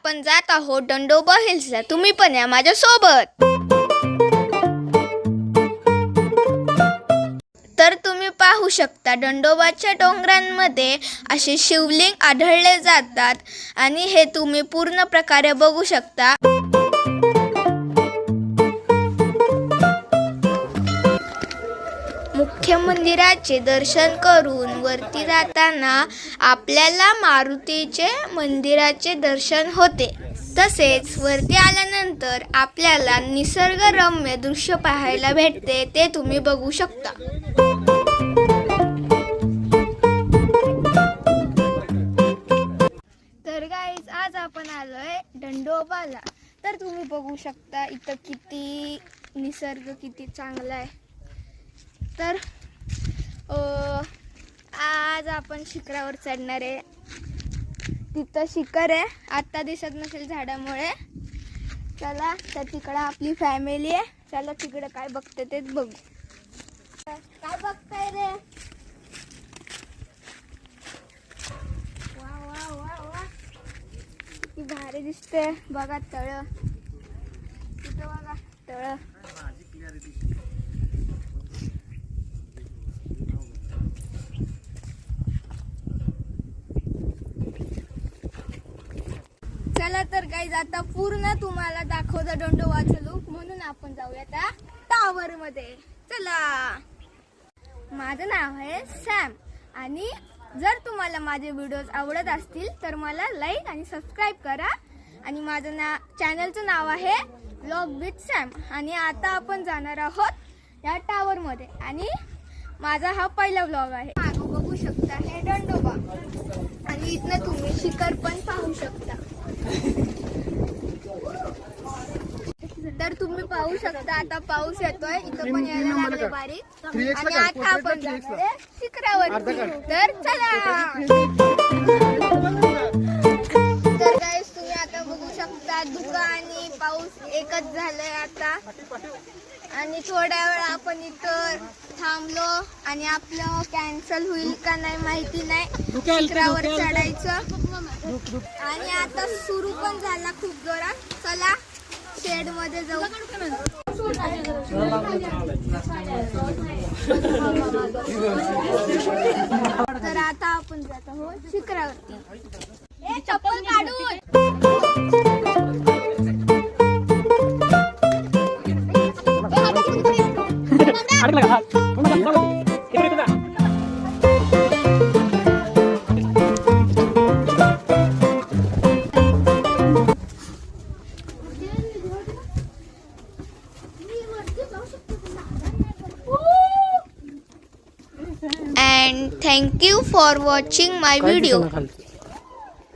आपण जात आहोत दंडोबा हिल्सला. तुम्ही पण या माझ्या सोबत. तर तुम्ही पाहू शकता दंडोबाच्या डोंगरांमध्ये असे शिवलिंग आढळले जातात आणि हे तुम्ही पूर्ण प्रकारे बघू शकता. मुख्य मंदिराचे दर्शन करून वरती जाताना आपल्याला मारुतीचे मंदिराचे दर्शन होते. तसेच वरती आल्यानंतर आपल्याला निसर्गरम्य दृश्य पाहायला भेटते, ते तुम्ही बघू शकता. तर गाईज आज आपण आलोय दंडोबाला. तर तुम्ही बघू शकता इथं किती निसर्ग किती चांगला आहे. तर आज आपण शिखरावर चढणार आहे. तिथं शिखर आहे, आता दिसत नसेल झाडामुळे. चला तर तिकडं आपली फॅमिली आहे. चला तिकडं काय बघते तेच बघू. काय बघताय रे? वा वा वा वा, किती भारी दिसते बघा. तळ तिथं बघा, तळ. चला तर गाईज आता पूर्ण तुम्हाला दाखवतो दंडोबाचं लूक. म्हणून आपण जाऊया त्या टावर मध्ये. चला. माझं नाव आहे सॅम आणि जर तुम्हाला माझे व्हिडिओज आवडत असतील तर मला लाईक आणि सबस्क्राईब करा. आणि माझं चॅनलचं नाव आहे व्लॉग विथ सॅम. आणि आता आपण जाणार आहोत या टावर मध्ये आणि माझा हा पहिला व्लॉग आहे. मागं बघू शकता हे दंडोबा आणि इथनं तुम्ही शिखर पण पाहू शकता. तर तुम्ही पाहू शकता आता पाऊस येतोय, इथं पण यायला लागले बारीक. आणि आता आपण जाणार आहे शिखरावर. तर चला. तर गाईस तुम्ही आता बघू शकता धुकं आणि पाऊस एकच झालंय आता. आणि थोड्या वेळ आपण इथं थांबलो आणि आपलं कॅन्सल होईल का नाही माहिती नाही शिखरावर चढायचं. आणि आता सुरू पण झाला खूप जोरात. चला शेड मध्ये जाऊ. तर आता आपण जात आहोत शिखरावरती. चप्पल काढून. And thank you for watching my video.